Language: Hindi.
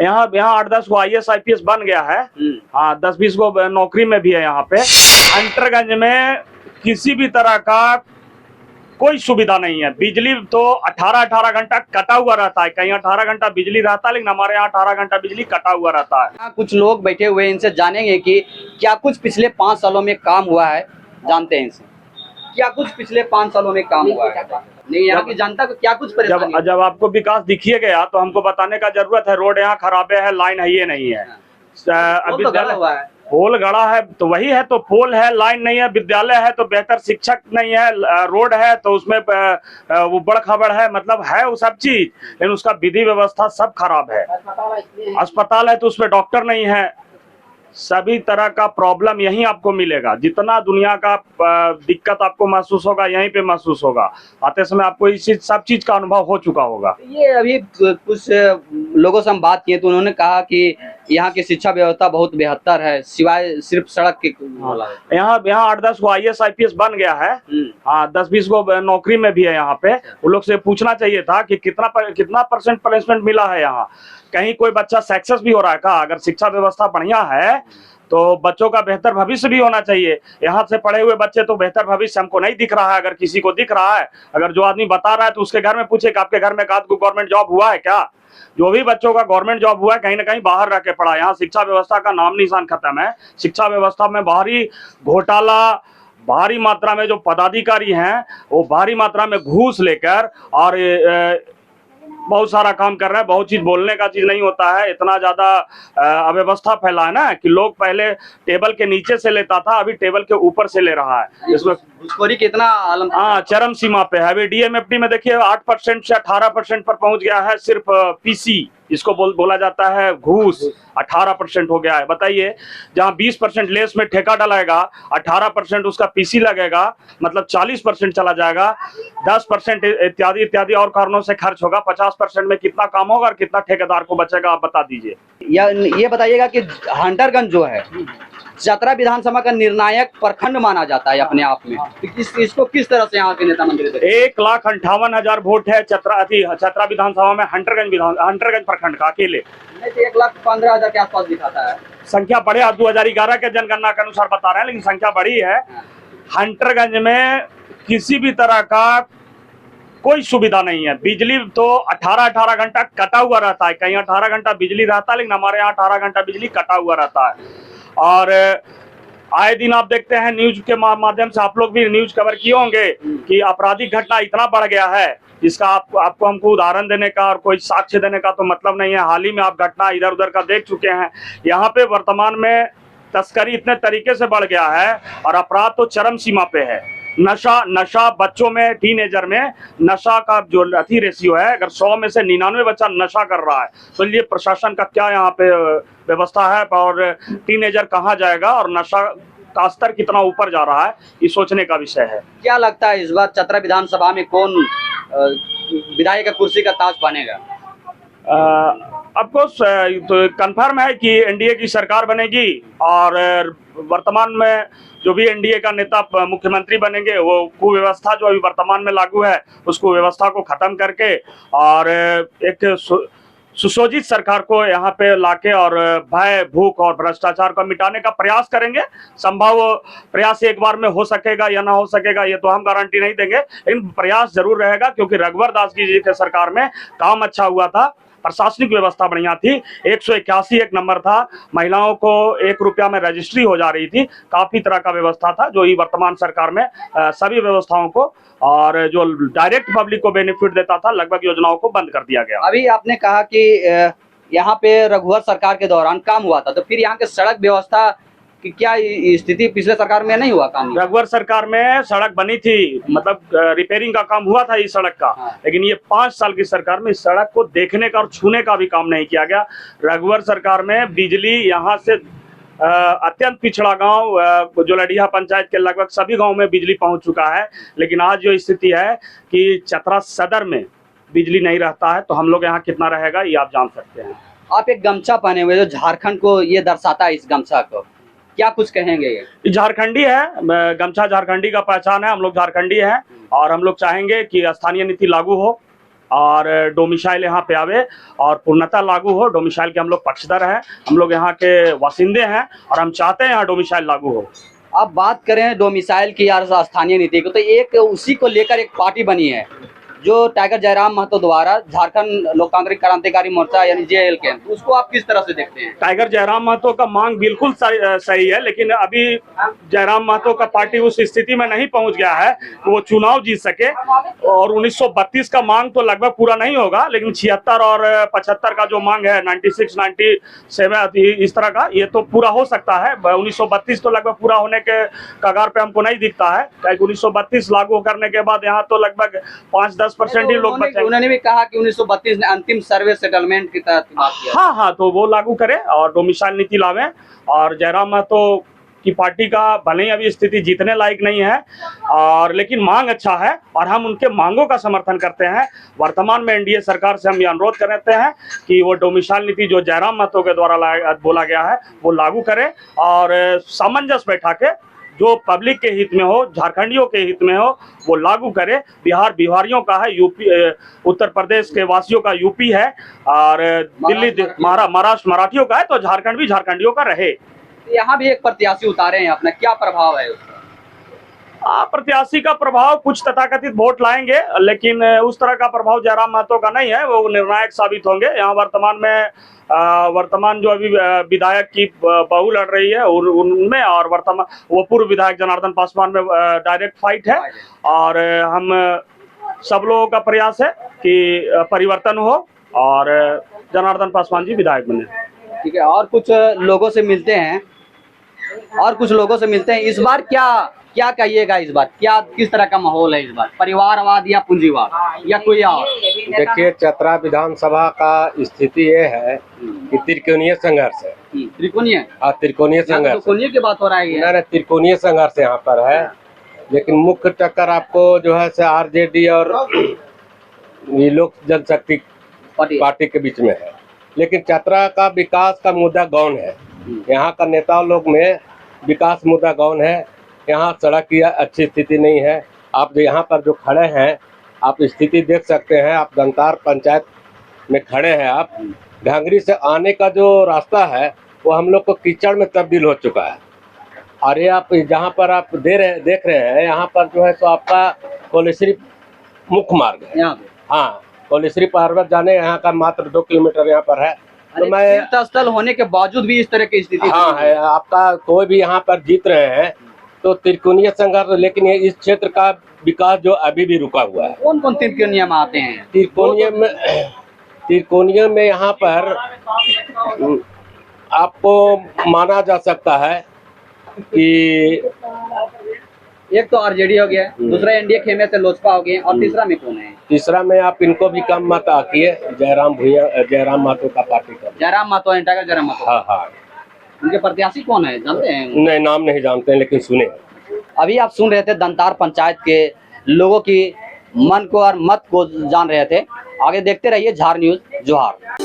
यहाँ यहाँ 8-10 को IAS IPS बन गया है। हाँ, 10-20 को नौकरी में भी है यहाँ पे। हंटरगंज में किसी भी तरह का कोई सुविधा नहीं है। बिजली तो 18 घंटा कटा हुआ रहता है। कहीं 18 घंटा बिजली रहता है, लेकिन हमारे यहाँ 18 घंटा बिजली कटा हुआ रहता है। कुछ लोग बैठे हुए हैं, इनसे जानेंगे कि क्या कुछ पिछले 5 सालों में काम हुआ है। जानते हैं इनसे, क्या कुछ पिछले 5 सालों में काम हुआ है। नहीं, यहाँ की जनता को क्या कुछ परेशानी है? जब आपको विकास दिखिए गया तो हमको बताने का जरूरत है। रोड यहाँ खराबे है, लाइन है, ये नहीं है। अभी तो गड़ा हुआ है, पोल गड़ा है तो वही है, तो पोल है, लाइन नहीं है। विद्यालय है तो बेहतर शिक्षक नहीं है। रोड है तो उसमें वो बड़ खबर है, मतलब है वो सब चीज, लेकिन उसका विधि व्यवस्था सब खराब है। अस्पताल है तो उसमें डॉक्टर नहीं है। सभी तरह का प्रॉब्लम यहीं आपको मिलेगा। जितना दुनिया का दिक्कत आपको महसूस होगा यहीं पे महसूस होगा। आते समय आपको इस सब चीज का अनुभव हो चुका होगा। ये अभी कुछ लोगों से हम बात किए तो उन्होंने कहा कि यहाँ की शिक्षा व्यवस्था बहुत बेहतर है, सिवाय सिर्फ सड़क के। यहाँ 8-10 को IAS IPS बन गया है। हाँ, 10-20 को नौकरी में भी है यहाँ पे। उन लोग से पूछना चाहिए था कि कितना परसेंट प्लेसमेंट मिला है यहाँ। कहीं कोई बच्चा सक्सेस भी हो रहा है का? अगर शिक्षा व्यवस्था बढ़िया है तो बच्चों का बेहतर भविष्य भी होना चाहिए। यहाँ से पढ़े हुए बच्चे तो बेहतर भविष्य हमको नहीं दिख रहा है। अगर किसी को दिख रहा है, अगर जो आदमी बता रहा है तो उसके घर में पूछे कि आपके घर में गवर्नमेंट जॉब हुआ है क्या? जो भी बच्चों का गवर्नमेंट जॉब हुआ है कहीं ना कहीं बाहर रह के पढ़ा। यहाँ शिक्षा व्यवस्था का नाम निशान खत्म है। शिक्षा व्यवस्था में बाहरी घोटाला, भारी मात्रा में जो पदाधिकारी हैं वो भारी मात्रा में घूस लेकर और बहुत सारा काम कर रहा है। बहुत चीज बोलने का चीज नहीं होता है। इतना ज्यादा अव्यवस्था फैला है ना कि लोग पहले टेबल के नीचे से लेता था, अभी टेबल के ऊपर से ले रहा है। इसमें घूसखोरी कितना चरम सीमा पे है। अभी DMFT में देखिए 8% से 18% पर पहुंच गया है। सिर्फ PC इसको बोला जाता है घूस, 18% हो गया है। बताइए, जहां 20% लेस में ठेका डलाएगा, 18% उसका PC लगेगा, मतलब 40% चला जाएगा। 10% इत्यादि इत्यादि और कारणों से खर्च होगा। 50% में कितना काम होगा और कितना ठेकेदार को बचेगा, आप बता दीजिए। ये बताइएगा कि हंटरगंज जो है चतरा विधानसभा का निर्णायक प्रखंड माना जाता है अपने आप में। इसको किस तरह से यहाँ के नेता मंत्री 1,58,000 वोट है चतरा विधानसभा में। हंटरगंज प्रखंड का अकेले 1,15,000 के आसपास दिखाता है। संख्या बढ़े, 2011 के जनगणना के अनुसार बता रहे हैं, लेकिन संख्या बढ़ी है। हंटरगंज में किसी भी तरह का कोई सुविधा नहीं है। बिजली तो 18 घंटा कटा हुआ रहता है। कहीं 18 घंटा बिजली रहता है, लेकिन हमारे यहाँ 18 घंटा बिजली कटा हुआ रहता है। और आए दिन आप देखते हैं न्यूज के माध्यम से, आप लोग भी न्यूज कवर किए होंगे कि आपराधिक घटना इतना बढ़ गया है जिसका आपको हमको उदाहरण देने का और कोई साक्ष्य देने का तो मतलब नहीं है। हाल ही में आप घटना इधर उधर का देख चुके हैं। यहाँ पे वर्तमान में तस्करी इतने तरीके से बढ़ गया है और अपराध तो चरम सीमा पे है। नशा बच्चों में, टीनेजर में नशा का जो रेशियो है, अगर 100 में से 99 बच्चा नशा कर रहा है तो ये प्रशासन का क्या यहाँ पे व्यवस्था है और टीनेजर कहाँ जाएगा और नशा का स्तर कितना ऊपर जा रहा है, ये सोचने का विषय है। क्या लगता है इस बार चतरा विधानसभा में कौन विधायक का कुर्सी का ताज बनेगा? अफकोर्स तो कंफर्म है कि NDA की सरकार बनेगी और वर्तमान में जो भी NDA का नेता मुख्यमंत्री बनेंगे वो कुव्यवस्था जो अभी वर्तमान में लागू है उस कुव्यवस्था को खत्म करके और एक सुशोजित सरकार को यहाँ पे लाके और भय, भूख और भ्रष्टाचार को मिटाने का प्रयास करेंगे। संभव प्रयास एक बार में हो सकेगा या ना हो सकेगा ये तो हम गारंटी नहीं देंगे, लेकिन प्रयास जरूर रहेगा। क्योंकि रघुवर दास जी के सरकार में काम अच्छा हुआ था, प्रशासनिक व्यवस्था बढ़िया थी, 181 एक नंबर था, महिलाओं को 1 रुपया में रजिस्ट्री हो जा रही थी, काफी तरह का व्यवस्था था। जो ही वर्तमान सरकार में सभी व्यवस्थाओं को और जो डायरेक्ट पब्लिक को बेनिफिट देता था लगभग योजनाओं को बंद कर दिया गया। अभी आपने कहा कि यहाँ पे रघुवर सरकार के दौरान काम हुआ था, तो फिर यहाँ के सड़क व्यवस्था कि क्या स्थिति पिछले सरकार में नहीं हुआ काम? रघुवर सरकार में सड़क बनी थी, मतलब रिपेयरिंग का काम हुआ था इस सड़क का। लेकिन ये 5 साल की सरकार में इस सड़क को देखने का और छूने का भी काम नहीं किया गया। रघुवर सरकार में बिजली यहाँ से अत्यंत पिछड़ा गांव जो लडिया पंचायत के लगभग सभी गांव में बिजली पहुंच चुका है। लेकिन आज जो स्थिति है कि चतरा सदर में बिजली नहीं रहता है तो हम लोग यहाँ कितना रहेगा ये आप जान सकते हैं। आप एक गमछा पहने हुए जो झारखंड को ये दर्शाता है, इस गमछा को क्या कुछ कहेंगे? ये झारखंडी है, गमछा झारखंडी का पहचान है। हम लोग झारखंडी हैं और हम लोग चाहेंगे कि स्थानीय नीति लागू हो और डोमिसाइल यहाँ पे आवे और पूर्णतः लागू हो। डोमिसाइल के हम लोग पक्षधर हैं, हम लोग यहाँ के वासिंदे हैं और हम चाहते हैं यहाँ डोमिसाइल लागू हो। अब बात करें डोमिसाइल की या स्थानीय नीति को, तो एक उसी को लेकर एक पार्टी बनी है जो टाइगर जयराम महतो द्वारा झारखंड लोकतांत्रिक क्रांतिकारी मोर्चा यानी JLK, तो उसको आप किस तरह से देखते हैं? टाइगर जयराम महतो का मांग बिल्कुल सही है, लेकिन अभी जयराम महतो का पार्टी उस स्थिति में नहीं पहुंच गया है कि वो चुनाव जीत सके। और 1932 का मांग तो लगभग पूरा नहीं होगा, लेकिन 76 और 75 का जो मांग है 96, 97 इस तरह का, ये तो पूरा हो सकता है। 1932 तो लगभग पूरा होने के कगार पे हमको नहीं दिखता है, क्योंकि 1932 लागू करने के बाद यहाँ तो लगभग 5-10% ही लोग बचेंगे। उन्होंने भी कहा कि 1932 ने अंतिम सर्वे सेटलमेंट की तहत बात किया। हाँ, तो वो लागू करें और डोमिसाइल नीति लावें। और जयराम महतो की पार्टी का भले ही अभी स्थिति जीतने लायक नहीं है, और लेकिन मांग अच्छा है और हम उनके मांगों का समर्थन करते हैं। वर्तमान में NDA सरकार से हम ये अनुरोध करते हैं कि वो डोमिसाइल नीति जो जयराम महतो के द्वारा बोला गया है वो लागू करे और सामंजस्य बैठा के जो पब्लिक के हित में हो, झारखंडियों के हित में हो, वो लागू करे। बिहार बिहारियों का है, यूपी उत्तर प्रदेश के वासियों का यूपी है, और दिल्ली महाराष्ट्र मराठियों का है, तो झारखंड भी झारखंडियों का रहे। यहाँ भी एक प्रत्याशी उतारे हैं अपना, क्या प्रभाव है उसका? प्रत्याशी का प्रभाव कुछ तथाकथित वोट लाएंगे, लेकिन उस तरह का प्रभाव जयराम महतो का नहीं है, वो निर्णायक साबित होंगे। यहाँ वर्तमान जो अभी विधायक की बहू लड़ रही है उनमें, और वर्तमान वो पूर्व विधायक जनार्दन पासवान में डायरेक्ट फाइट है। और हम सब लोगों का प्रयास है कि परिवर्तन हो और जनार्दन पासवान जी विधायक बने। ठीक है, और कुछ लोगों से मिलते हैं इस बार क्या कहिएगा? इस बार किस तरह का माहौल है? इस बार परिवारवाद या पूंजीवाद या कोई और? देखिए, चतरा विधानसभा का स्थिति ये है कि त्रिकोणीय संघर्ष है। त्रिकोणीय? हाँ, त्रिकोणीय संघर्ष। त्रिकोणीय की बात हो रहा है? नहीं, त्रिकोणीय संघर्ष यहाँ पर है, लेकिन मुख्य टक्कर आपको जो है से RJD और ये लोक जनशक्ति पार्टी के बीच में है। लेकिन चतरा का विकास का मुद्दा गौण है। यहाँ का नेता लोग में विकास मुद्दा गौण है। यहाँ सड़क की अच्छी स्थिति नहीं है। आप यहाँ पर जो खड़े हैं, आप स्थिति देख सकते हैं। आप दंतार पंचायत में खड़े हैं। आप घांगरी से आने का जो रास्ता है वो हम लोग को कीचड़ में तब्दील हो चुका है। और ये आप जहाँ पर आप देख रहे हैं, यहाँ पर जो है तो आपका कोलेश्वरी मुख्य मार्ग है। हाँ, कोलेश्वरी पर्वत जाने यहाँ का मात्र 2 किलोमीटर यहाँ पर है। तो मैं तीर्थस्थल होने के बावजूद भी इस तरह की स्थिति है। आपका कोई भी यहाँ पर जीत रहे हैं तो त्रिकोणीय संघर्ष, लेकिन ये इस क्षेत्र का विकास जो अभी भी रुका हुआ है। कौन कौन त्रिकोणीय में आते हैं? त्रिकोणीय में यहाँ पर आपको माना जा सकता है कि एक तो RJD हो गया, दूसरा NDA खेमे से लोजपा हो गया, और तीसरा में कौन है? तीसरा में आप इनको भी कम मत आकिए, जयराम महतो का पार्टी का। जयराम महतो, टाइगर जयराम महतो। हाँ। उनके प्रत्याशी कौन है, जानते हैं? नहीं, नाम नहीं जानते हैं, लेकिन सुने। अभी आप सुन रहे थे दंतार पंचायत के लोगों की मन को और मत को जान रहे थे। आगे देखते रहिए झार न्यूज। जोहार।